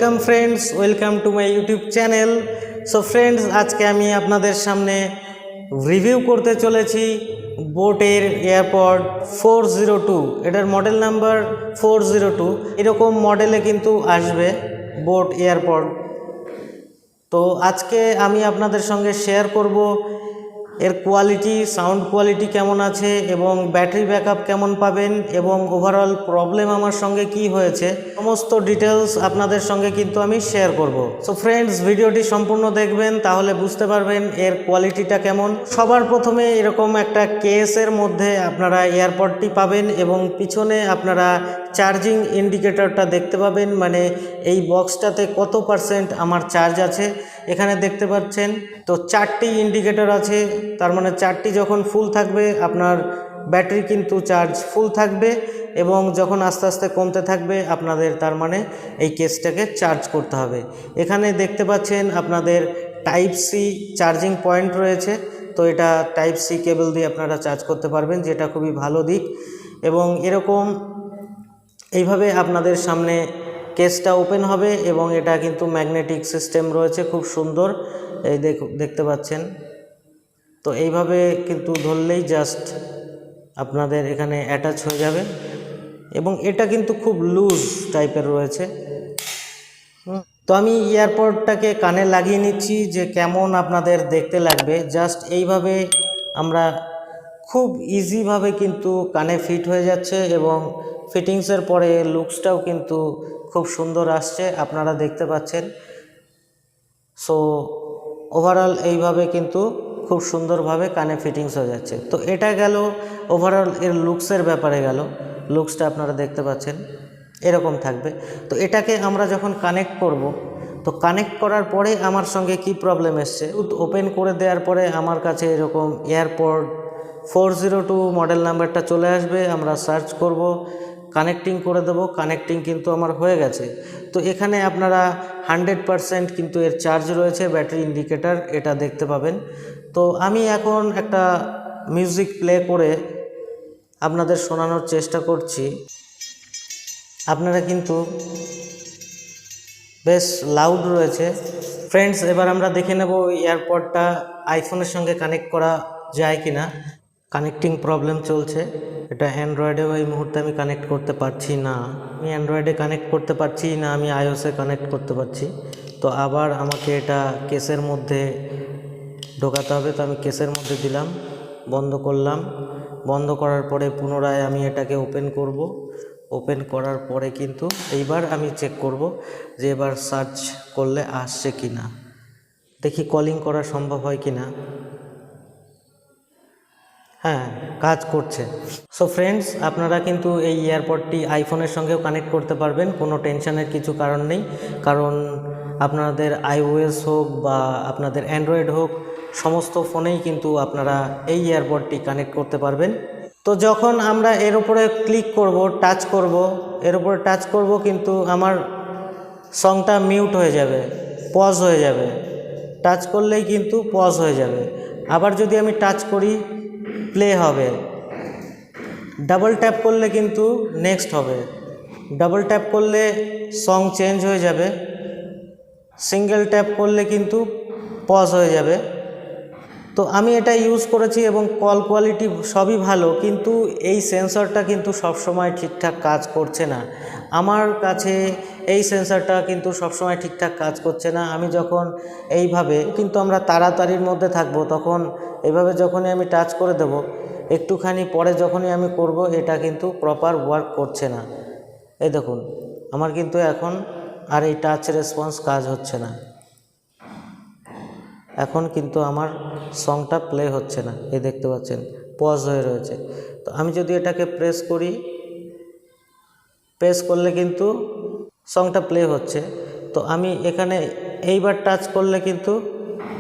Welcome friends, welcome to my YouTube channel. So friends, আজকে আমি আপনাদের সামনে রিভিউ করতে চলেছি বোটের এয়ারপড 402। এটার মডেল নাম্বার 402। এরকম মডেলে কিন্তু আসবে বোট এয়ারপড। তো আজকে আমি আপনাদের সঙ্গে শেয়ার করব এর কোয়ালিটি, সাউন্ড কোয়ালিটি কেমন আছে এবং ব্যাটারি ব্যাকআপ কেমন পাবেন এবং ওভারঅল প্রবলেম আমার সঙ্গে কি হয়েছে, সমস্ত ডিটেলস আপনাদের সঙ্গে কিন্তু আমি শেয়ার করব। সো ফ্রেন্ডস, ভিডিওটি সম্পূর্ণ দেখবেন, তাহলে বুঝতে পারবেন এর কোয়ালিটিটা কেমন। সবার প্রথমে এরকম একটা কেসের মধ্যে আপনারা এয়ারপডটি পাবেন এবং পিছনে আপনারা চার্জিং ইন্ডিকেটরটা দেখতে পাবেন, মানে এই বক্সটাতে কত পার্সেন্ট আমার চার্জ আছে এখানে দেখতে পাচ্ছেন। তো 4টি ইন্ডিকেটর আছে, তার মানে 4টি যখন ফুল থাকবে আপনার ব্যাটারি কিন্তু চার্জ ফুল থাকবে, এবং যখন আস্তে আস্তে কমতে থাকবে আপনাদের তার মানে এই কেসটাকে চার্জ করতে হবে। এখানে দেখতে পাচ্ছেন আপনাদের টাইপ সি চার্জিং পয়েন্ট রয়েছে। তো এটা টাইপ সি কেবল দিয়ে আপনারা চার্জ করতে পারবেন, যেটা খুবই ভালো দিক। এবং এরকম এইভাবে আপনাদের সামনে কেসটা ওপেন হবে এবং এটা কিন্তু ম্যাগনেটিক সিস্টেম রয়েছে, খুব সুন্দর। এই দেখতে পাচ্ছেন। তো এইভাবে কিন্তু ধরলেই জাস্ট আপনাদের এখানে অ্যাটাচ হয়ে যাবে, এবং এটা কিন্তু খুব লুজ টাইপের রয়েছে। তো আমি এয়ারপডটাকে কানে লাগিয়ে নিচ্ছি যে কেমন আপনাদের দেখতে লাগবে। জাস্ট এইভাবে আমরা খুব ইজিভাবে কিন্তু কানে ফিট হয়ে যাচ্ছে, এবং ফিটিংসের পরে লুকসটাও কিন্তু খুব সুন্দর আসছে, আপনারা দেখতে পাচ্ছেন। সো ওভারঅল এইভাবে কিন্তু খুব সুন্দরভাবে কানে ফিটিংস হয়ে যাচ্ছে। তো এটা গেল ওভারঅল এর লুকসের ব্যাপারে গেল। লুকসটা আপনারা দেখতে পাচ্ছেন এরকম থাকবে। তো এটাকে আমরা যখন কানেক্ট করব, তো কানেক্ট করার পরে আমার সঙ্গে কি প্রবলেম এসছে, ওপেন করে দেওয়ার পরে আমার কাছে এরকম এয়ারপড 402 মডেল নাম্বারটা চলে আসবে। আমরা সার্চ করব, কানেক্টিং করে দেব। কানেক্টিং কিন্তু আমার হয়ে গেছে। তো এখানে আপনারা 100% কিন্তু এর চার্জ রয়েছে, ব্যাটারি ইন্ডিকেটর এটা দেখতে পাবেন। তো আমি এখন একটা মিউজিক প্লে করে আপনাদের শোনানোর চেষ্টা করছি। আপনারা কিন্তু বেশ লাউড রয়েছে। ফ্রেন্ডস, এবার আমরা দেখে নেব এয়ারপডটা আইফোনের সঙ্গে কানেক্ট করা যায় কিনা। কানেক্টিং প্রবলেম চলছে। এটা অ্যান্ড্রয়েডেও এই মুহূর্তে আমি কানেক্ট করতে পারছি না। আমি অ্যান্ড্রয়েডে কানেক্ট করতে পারছি না, আমি আইওএসে কানেক্ট করতে পারছি। তো আবার আমাকে এটা কেসের মধ্যে ঢোকাতে হবে। তো আমি কেসের মধ্যে দিলাম, বন্ধ করলাম। বন্ধ করার পরে পুনরায় আমি এটাকে ওপেন করব। ওপেন করার পরে কিন্তু এইবার আমি চেক করব যে এবার সার্চ করলে আসছে কি না, দেখি কলিং করা সম্ভব হয় কি না। হ্যাঁ, কাজ করছে। সো ফ্রেন্ডস, আপনারা কিন্তু এই এয়ারপডটি আইফোনের সঙ্গেও কানেক্ট করতে পারবেন, কোনো টেনশনের কিছু কারণ নেই। কারণ আপনাদের আইওএস হোক বা আপনাদের অ্যান্ড্রয়েড হোক, সমস্ত ফোনেই কিন্তু আপনারা এই এয়ারপডটি কানেক্ট করতে পারবেন। তো যখন আমরা এর উপরে ক্লিক করব, টাচ করব, এর উপরে টাচ করব, কিন্তু আমার সংটা মিউট হয়ে যাবে, পজ হয়ে যাবে। টাচ করলেই কিন্তু পজ হয়ে যাবে। আবার যদি আমি টাচ করি, প্লে হবে। ডাবল ট্যাপ করলে কিন্তু নেক্সট হবে। ডাবল ট্যাপ করলে সং চেঞ্জ হয়ে যাবে। সিঙ্গেল ট্যাপ করলে কিন্তু পজ হয়ে যাবে। তো আমি এটা ইউজ করেছি এবং কল কোয়ালিটি সবই ভালো, কিন্তু এই সেন্সরটা কিন্তু সবসময় ঠিকঠাক কাজ করছে না। আমার কাছে এই সেন্সরটা কিন্তু সবসময় ঠিকঠাক কাজ করছে না। আমি যখন এইভাবে, কিন্তু আমরা তাড়াতাড়ির মধ্যে থাকবো, তখন এইভাবে যখনই আমি টাচ করে দেব, একটুখানি পরে যখনই আমি করব, এটা কিন্তু প্রপার ওয়ার্ক করছে না। এই দেখুন, আমার কিন্তু এখন আর এই টাচ রেসপন্স কাজ হচ্ছে না। এখন কিন্তু আমার সংটা প্লে হচ্ছে না, এই দেখতে পাচ্ছেন পজ হয়ে রয়েছে। তো আমি যদি এটাকে প্রেস করি, প্রেস করলে কিন্তু সংটা প্লে হচ্ছে। তো আমি এখানে এইবার টাচ করলে কিন্তু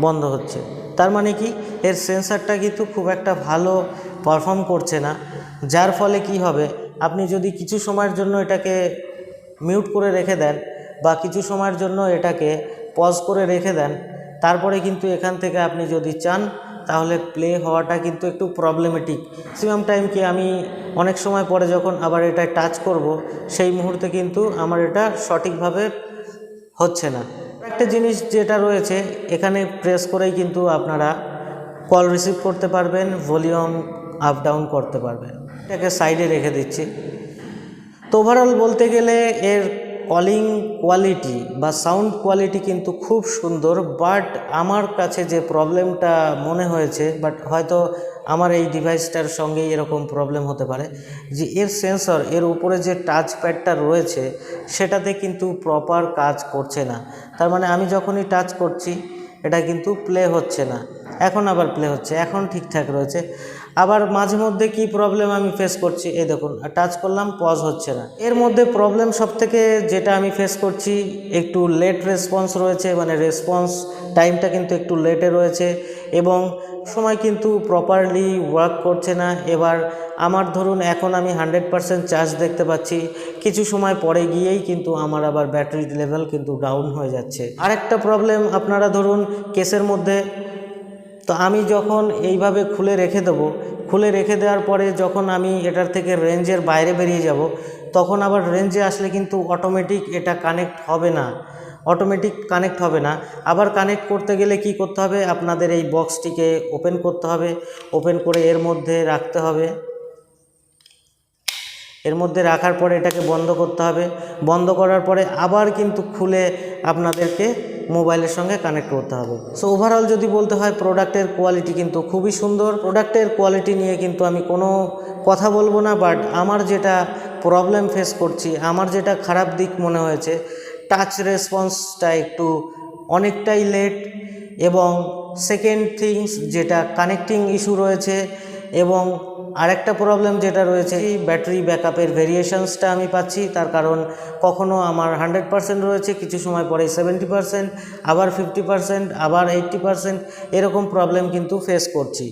বন্ধ হচ্ছে। তার মানে কি, এর সেন্সারটা কিন্তু খুব একটা ভালো পারফর্ম করছে না। যার ফলে কি হবে, আপনি যদি কিছু সময়ের জন্য এটাকে মিউট করে রেখে দেন বা কিছু সময়ের জন্য এটাকে পজ করে রেখে দেন, তারপরে কিন্তু এখান থেকে আপনি যদি চান তাহলে প্লে হওয়াটা কিন্তু একটু প্রবলেমেটিক। ম্যাক্সিমাম টাইম কি আমি অনেক সময় পরে যখন আবার এটা টাচ করব, সেই মুহূর্তে কিন্তু আমার এটা সঠিকভাবে হচ্ছে না। একটা জিনিস যেটা রয়েছে, এখানে প্রেস করেই কিন্তু আপনারা কল রিসিভ করতে পারবেন, ভলিউম আপ ডাউন করতে পারবেন। এটাকে সাইডে রেখে দিচ্ছি। তো ওভারঅল বলতে গেলে এর কলিং কোয়ালিটি বা সাউন্ড কোয়ালিটি কিন্তু খুব সুন্দর, বাট আমার কাছে যে প্রবলেমটা মনে হয়েছে, বাট হয়তো আমার এই ডিভাইসটার সঙ্গেই এরকম প্রবলেম হতে পারে, যে এর সেন্সর, এর উপরে যে টাচ প্যাডটা রয়েছে সেটাতে কিন্তু প্রপার কাজ করছে না। তার মানে আমি যখনই টাচ করছি এটা কিন্তু প্লে হচ্ছে না, এখন আবার প্লে হচ্ছে, এখন ঠিকঠাক রয়েছে। আবার মাঝে মধ্যে কি প্রবলেম আমি ফেস করছি, এই দেখুন টাচ করলাম, পজ হচ্ছে না। এর মধ্যে প্রবলেম সবথেকে যেটা আমি ফেস করছি, একটু লেট রেসপন্স রয়েছে, মানে রেসপন্স টাইমটা কিন্তু একটু লেটে রয়েছে এবং সময় কিন্তু প্রপারলি ওয়ার্ক করছে না। এবার আমার ধরুন এখন আমি 100% চার্জ দেখতে পাচ্ছি, কিছু সময় পরে গিয়েই কিন্তু আমার আবার ব্যাটারি লেভেল কিন্তু ডাউন হয়ে যাচ্ছে। আরেকটা প্রবলেম, আপনারা ধরুন কেসের মধ্যে, তো আমি যখন এইভাবে খুলে রেখে দেবো, খুলে রেখে দেওয়ার পরে যখন আমি এটার থেকে রেঞ্জের বাইরে বেরিয়ে যাব, তখন আবার রেঞ্জে আসলে কিন্তু অটোমেটিক এটা কানেক্ট হবে না, আবার কানেক্ট করতে গেলে কি করতে হবে, আপনাদের এই বক্সটিকে ওপেন করতে হবে, ওপেন করে এর মধ্যে রাখতে হবে, এর মধ্যে রাখার পরে এটাকে বন্ধ করতে হবে, বন্ধ করার পরে আবার কিন্তু খুলে আপনাদেরকে মোবাইলের সঙ্গে কানেক্ট করতে হবে। সো ওভারঅল যদি বলতে হয়, প্রোডাক্টের কোয়ালিটি কিন্তু খুবই সুন্দর। প্রোডাক্টের কোয়ালিটি নিয়ে কিন্তু আমি কোনো কথা বলবো না, বাট আমার যেটা প্রবলেম ফেস করছি, আমার যেটা খারাপ দিক মনে হয়েছে, টাচ রেসপন্সটা একটু অনেকটাই লেট, এবং সেকেন্ড থিংস যেটা কানেক্টিং ইস্যু রয়েছে, এবং আরেকটা প্রবলেম যেটা রয়েছে, ব্যাটারি ব্যাকআপের ভেরিয়েশনসটা আমি পাচ্ছি। তার কারণ কখনো আমার 100% রয়েছে, কিছু সময় পরে 70%, আবার 50%, আবার 80%, এরকম প্রবলেম কিন্তু ফেস করছি।